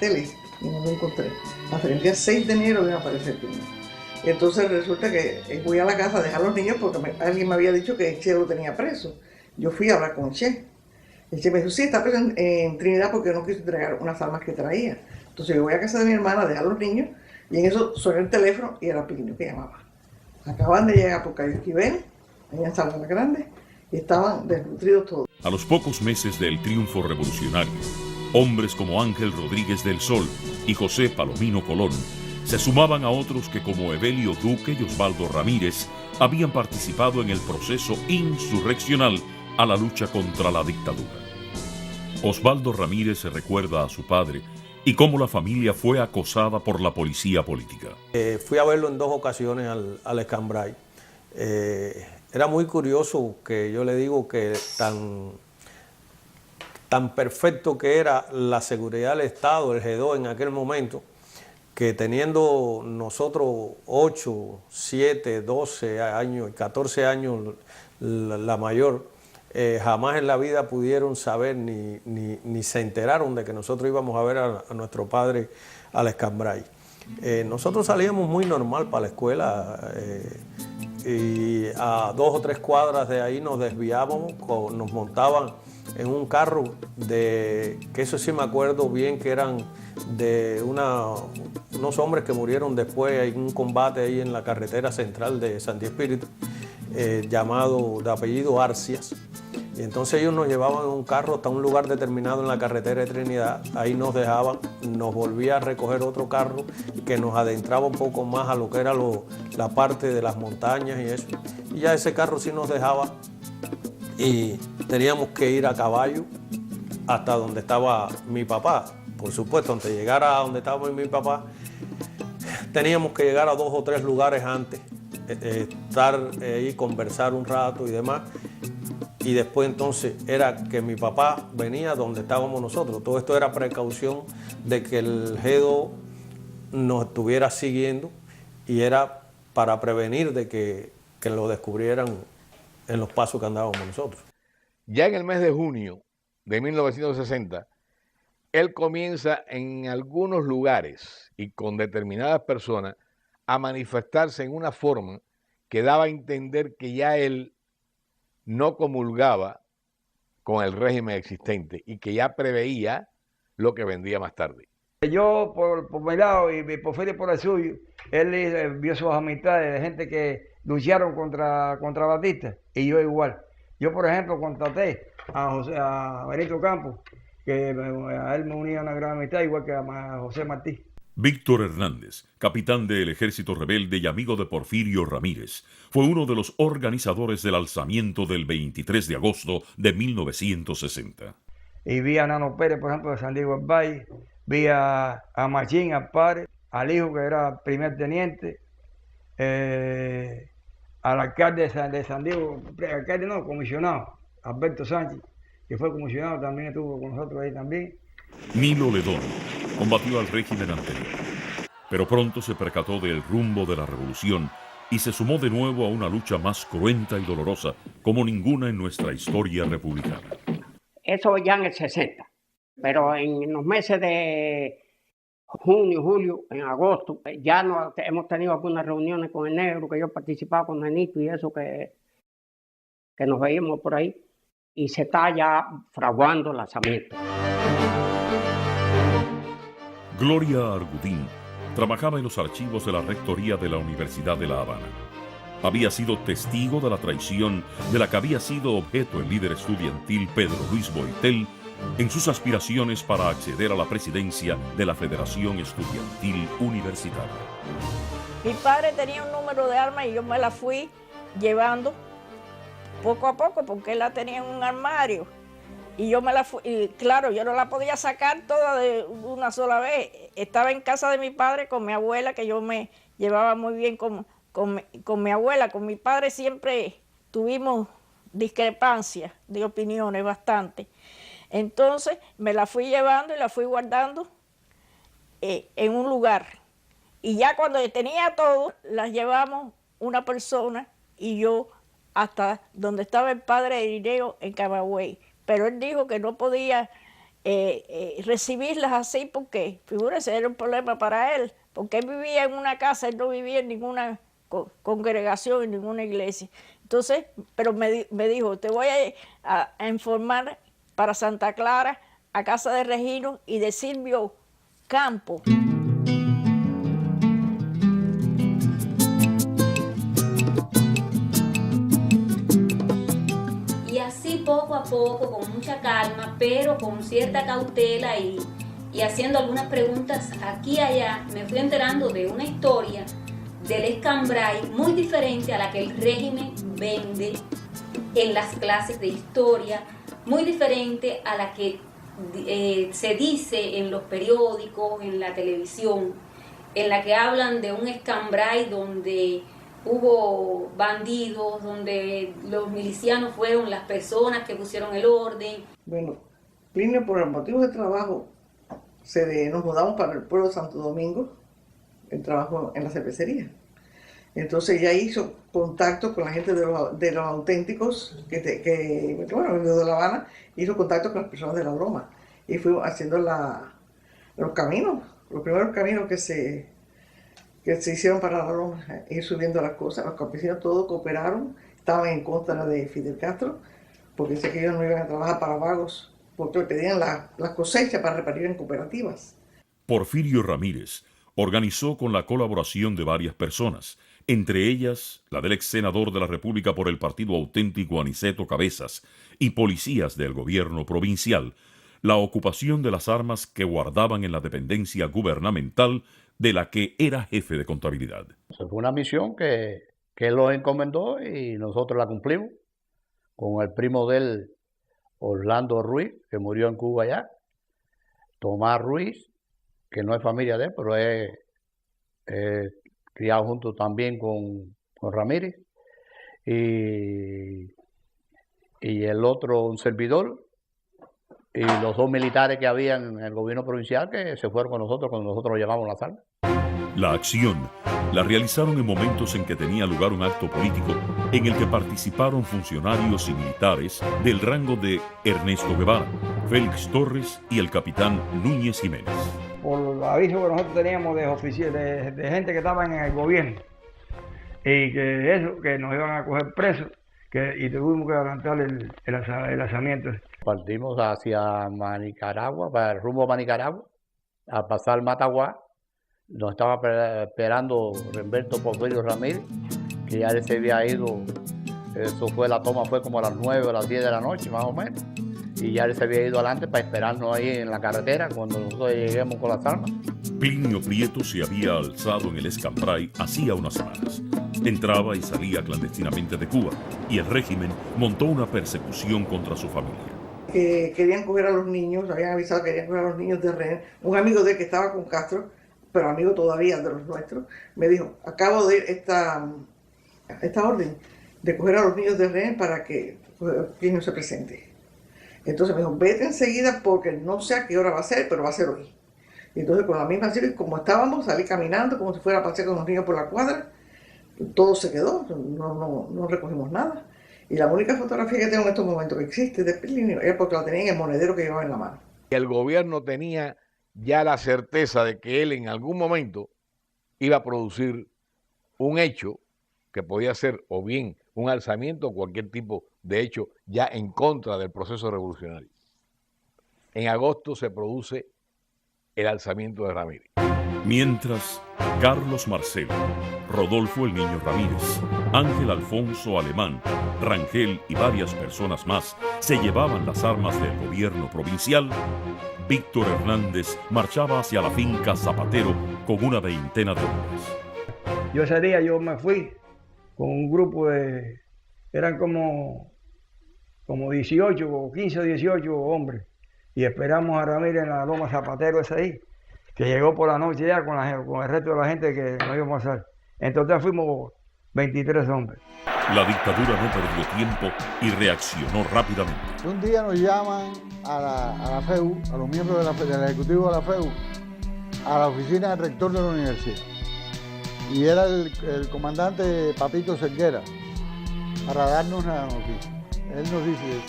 tele y no lo encontré. Hasta el día 6 de enero me apareció el Plinio. Entonces resulta que voy a la casa a dejar a los niños porque alguien me había dicho que Che lo tenía preso. Yo fui a hablar con Che. El Che me dijo, sí, está preso en Trinidad porque no quiso entregar unas armas que traía. Entonces yo voy a casa de mi hermana a dejar a los niños y en eso suena el teléfono y era Plinio que llamaba. Acaban de llegar por Cayo Esquivel, allá en Sabana Grande, y estaban desnutridos todos. A los pocos meses del triunfo revolucionario, hombres como Ángel Rodríguez del Sol y José Palomino Colón se sumaban a otros que como Evelio Duque y Osvaldo Ramírez habían participado en el proceso insurreccional a la lucha contra la dictadura. Osvaldo Ramírez se recuerda a su padre y cómo la familia fue acosada por la policía política. Fui a verlo en 2 ocasiones al Escambray. Era muy curioso que yo le digo que tan perfecto que era la seguridad del Estado, el G2 en aquel momento, que teniendo nosotros 8, 7, 12 años, 14 años la mayor, jamás en la vida pudieron saber ni se enteraron de que nosotros íbamos a ver a nuestro padre al Escambray. Nosotros salíamos muy normal para la escuela y a 2 o 3 cuadras de ahí nos desviábamos, nos montaban en un carro que eso sí me acuerdo bien, que eran de unos hombres que murieron después en un combate ahí en la carretera central de Santi Espíritu, llamado de apellido Arcias. Y entonces ellos nos llevaban en un carro hasta un lugar determinado en la carretera de Trinidad, ahí nos dejaban, nos volvía a recoger otro carro que nos adentraba un poco más a lo que era la parte de las montañas y eso. Y ya ese carro sí nos dejaba y teníamos que ir a caballo hasta donde estaba mi papá. Por supuesto, antes de llegar a donde estaba mi papá, teníamos que llegar a 2 o 3 lugares antes, estar ahí, conversar un rato y demás. Y después entonces era que mi papá venía donde estábamos nosotros. Todo esto era precaución de que el G2 nos estuviera siguiendo y era para prevenir de que lo descubrieran en los pasos que andábamos nosotros. Ya en el mes de junio de 1960, él comienza en algunos lugares y con determinadas personas a manifestarse en una forma que daba a entender que ya él no comulgaba con el régimen existente y que ya preveía lo que vendría más tarde. Yo por mi lado y mi Porfirio por el suyo, él vio sus amistades de gente que lucharon contra Batista y yo igual. Yo, por ejemplo, contraté a Benito Campos, que a él me unía una gran amistad, igual que a José Martí. Víctor Hernández, capitán del ejército rebelde y amigo de Porfirio Ramírez, fue uno de los organizadores del alzamiento del 23 de agosto de 1960. Y vi a Nano Pérez, por ejemplo, de San Diego del Valle, vi a Machín, al padre, al hijo que era primer teniente, al alcalde de San Diego, alcalde no, comisionado, Alberto Sánchez, que fue comisionado, también estuvo con nosotros ahí también. Nilo Ledón combatió al régimen anterior, pero pronto se percató del rumbo de la revolución y se sumó de nuevo a una lucha más cruenta y dolorosa como ninguna en nuestra historia republicana. Eso ya en el 60, pero en los meses de junio, julio, en agosto, ya hemos tenido algunas reuniones con el negro, que yo participaba con Nenito y eso, que nos veíamos por ahí, y se está ya fraguando el lanzamiento. Gloria Argudín trabajaba en los archivos de la rectoría de la Universidad de La Habana. Había sido testigo de la traición de la que había sido objeto el líder estudiantil Pedro Luis Boitel en sus aspiraciones para acceder a la presidencia de la Federación Estudiantil Universitaria. Mi padre tenía un número de armas y yo me la fui llevando poco a poco porque él la tenía en un armario. Y yo me la fui, y claro, yo no la podía sacar toda de una sola vez. Estaba en casa de mi padre con mi abuela, que yo me llevaba muy bien con mi abuela. Con mi padre siempre tuvimos discrepancias de opiniones bastante. Entonces me la fui llevando y la fui guardando en un lugar. Y ya cuando tenía todo, las llevamos una persona y yo hasta donde estaba el padre de Irineo en Camagüey. Pero él dijo que no podía recibirlas así, porque, figúrese, era un problema para él, porque él vivía en una casa, él no vivía en ninguna congregación, en ninguna iglesia. Entonces, pero me dijo, te voy a informar para Santa Clara, a casa de Regino y de Silvio Campo. Y así poco a poco, con mucha calma, pero con cierta cautela y haciendo algunas preguntas aquí y allá, me fui enterando de una historia del escambray muy diferente a la que el régimen vende en las clases de historia, muy diferente a la que se dice en los periódicos, en la televisión, en la que hablan de un escambray donde hubo bandidos, donde los milicianos fueron las personas que pusieron el orden. Bueno, Plinio, por motivos de trabajo, nos mudamos para el pueblo de Santo Domingo, el trabajo en la cervecería. Entonces ella hizo contacto con la gente de los auténticos, bueno, de La Habana, hizo contacto con las personas de la broma. Y fuimos haciendo los caminos, los primeros caminos que se hicieron para la broma, ir subiendo las cosas. Los campesinos todos cooperaron, estaban en contra de Fidel Castro, porque decía que ellos no iban a trabajar para vagos, porque pedían las cosechas para repartir en cooperativas. Porfirio Ramírez organizó con la colaboración de varias personas, entre ellas la del ex senador de la República por el Partido Auténtico Aniceto Cabezas y policías del gobierno provincial, la ocupación de las armas que guardaban en la dependencia gubernamental de la que era jefe de contabilidad. Fue una misión que él nos encomendó y nosotros la cumplimos con el primo de él, Orlando Ruiz, que murió en Cuba ya, Tomás Ruiz, que no es familia de él, pero es criado junto también con Ramírez, y el otro, un servidor, y los dos militares que habían en el gobierno provincial que se fueron con nosotros cuando nosotros llevamos las armas. La acción la realizaron en momentos en que tenía lugar un acto político en el que participaron funcionarios y militares del rango de Ernesto Guevara, Félix Torres y el capitán Núñez Jiménez. Por los avisos que nosotros teníamos de oficiales, de gente que estaba en el gobierno, y que nos iban a coger presos, y tuvimos que adelantar el lanzamiento. Partimos hacia Nicaragua, para el rumbo a Nicaragua, a pasar Mataguá. Nos estaba esperando Remberto Porfirio Ramírez, que ya se había ido. La toma fue como a las 9 o las 10 de la noche, más o menos. Y ya se había ido adelante para esperarnos ahí en la carretera cuando nosotros lleguemos con las armas. Plinio Prieto se había alzado en el escambray hacía unas semanas. Entraba y salía clandestinamente de Cuba y el régimen montó una persecución contra su familia. Querían coger a los niños, habían avisado que querían coger a los niños de rehén. Un amigo de él que estaba con Castro, pero amigo todavía de los nuestros, me dijo, acabo de ir esta orden de coger a los niños de rehén para que Plinio se presente. Entonces me dijo, vete enseguida porque no sé a qué hora va a ser, pero va a ser hoy. Y entonces con la misma serie, como estábamos, salí caminando como si fuera a pasear con los niños por la cuadra, todo se quedó, no recogimos nada. Y la única fotografía que tengo en estos momentos que existe de Plinio era porque la tenía en el monedero que llevaba en la mano. El gobierno tenía ya la certeza de que él en algún momento iba a producir un hecho que podía ser o bien un alzamiento o cualquier tipo de hecho ya en contra del proceso revolucionario. En agosto se produce el alzamiento de Ramírez. Mientras, Carlos Marcelo, Rodolfo el Niño Ramírez, Ángel Alfonso Alemán, Rangel y varias personas más se llevaban las armas del gobierno provincial, Víctor Hernández marchaba hacia la finca Zapatero con una veintena de hombres. Yo ese día me fui con un grupo eran como 18 o 15 o 18 hombres, y esperamos a Ramírez en la loma Zapatero ese ahí, que llegó por la noche ya con el resto de la gente que nos íbamos a hacer. En total fuimos 23 hombres. La dictadura no perdió tiempo y reaccionó rápidamente. Un día nos llaman a la FEU, a los miembros del ejecutivo de la FEU, a la oficina del rector de la universidad. Y era el comandante Papito Cerquera, para darnos la noticia. Él nos dice,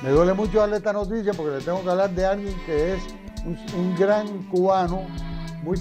Me duele mucho darle esta noticia porque le tengo que hablar de alguien que es un gran cubano, muy